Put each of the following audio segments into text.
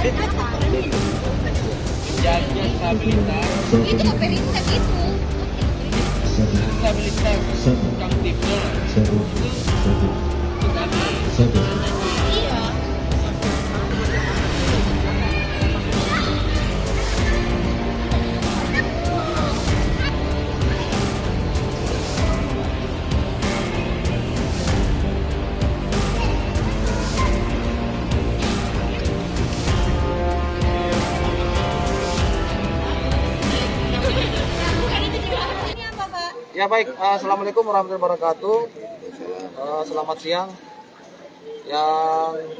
Jaga stabilitas. Itu operitas itu. Stabilitas kamtipnya. Itu kami. Iya. Ini apa, Pak? Ya baik, assalamualaikum warahmatullahi wabarakatuh. Selamat siang. Yang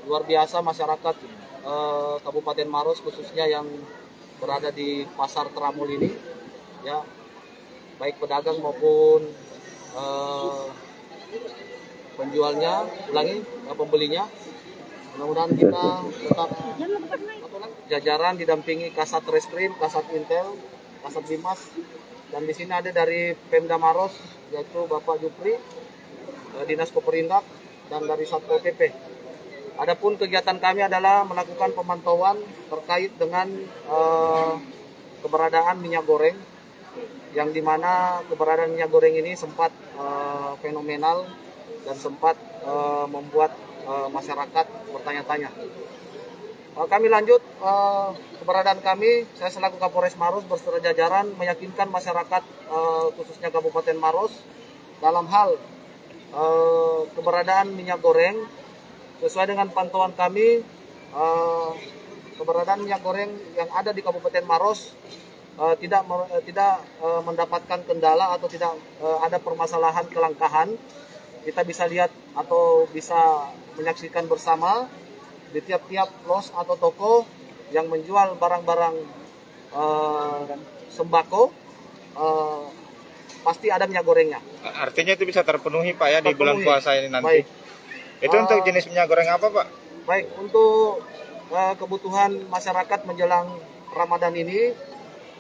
luar biasa masyarakat Kabupaten Maros khususnya yang berada di Pasar Teramul ini, ya baik pedagang maupun penjualnya, pembelinya. Mudah-mudahan kita tetap jajaran didampingi Kasat Reskrim, Kasat Intel, Kasat Bimas, dan di sini ada dari Pemda Maros yaitu Bapak Jupri, Dinas Koperindak, dan dari Satpol PP. Adapun kegiatan kami adalah melakukan pemantauan terkait dengan keberadaan minyak goreng, yang dimana keberadaan minyak goreng ini sempat fenomenal dan sempat membuat masyarakat bertanya-tanya. Kami lanjut, keberadaan kami, saya selaku Kapolres Maros berserta jajaran meyakinkan masyarakat khususnya Kabupaten Maros dalam hal keberadaan minyak goreng. Sesuai dengan pantauan kami, keberadaan minyak goreng yang ada di Kabupaten Maros tidak mendapatkan kendala atau tidak ada permasalahan kelangkaan. Kita bisa lihat atau bisa menyaksikan bersama di tiap-tiap los atau toko yang menjual barang-barang sembako, pasti ada minyak gorengnya. Artinya itu bisa terpenuhi Pak ya, di bulan Terpenuhi. puasa ini nanti. Baik. Itu untuk jenis minyak goreng apa Pak? Baik, untuk kebutuhan masyarakat menjelang Ramadan ini,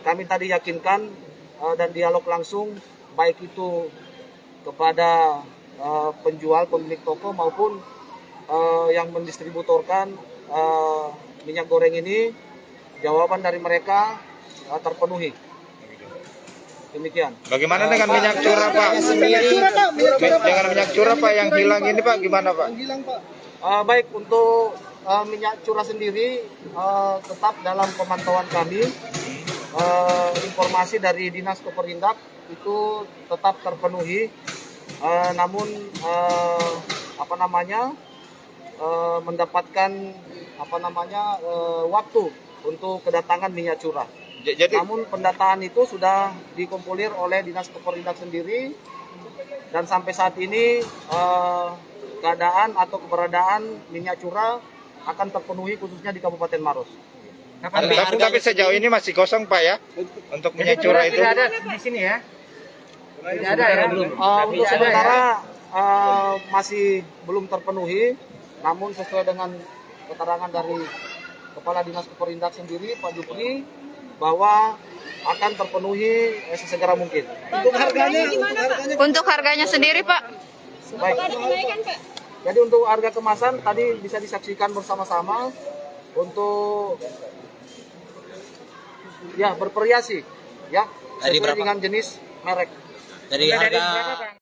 kami tadi yakinkan dan dialog langsung, baik itu kepada penjual, pemilik toko maupun yang mendistributorkan minyak goreng ini, jawaban dari mereka terpenuhi. Demikian. Bagaimana dengan minyak curah Pak? Dengan minyak curah Pak yang hilang ini Pak, gimana Pak? Baik, untuk minyak curah sendiri tetap dalam pemantauan kami. Informasi dari Dinas Koperindak itu tetap terpenuhi, namun mendapatkan waktu untuk kedatangan minyak curah. Jadi Namun pendataan itu sudah dikumpulir oleh Dinas Koperindak sendiri, dan sampai saat ini keadaan atau keberadaan minyak curah akan terpenuhi khususnya di Kabupaten Maros. tapi sejauh ini masih kosong Pak ya untuk minyak curah itu. Tidak ada di sini ya. Tidak ada ya, belum. Untuk sementara masih belum terpenuhi, namun sesuai dengan keterangan dari Kepala Dinas Koperindak sendiri, Pak Jupri, bahwa akan terpenuhi sesegera mungkin. Untuk harganya gimana, Pak? Untuk harganya sendiri, Pak. Baik. Jadi untuk harga kemasan tadi bisa disaksikan bersama-sama, untuk ya bervariasi ya, sesuai dengan jenis merek. Dari harga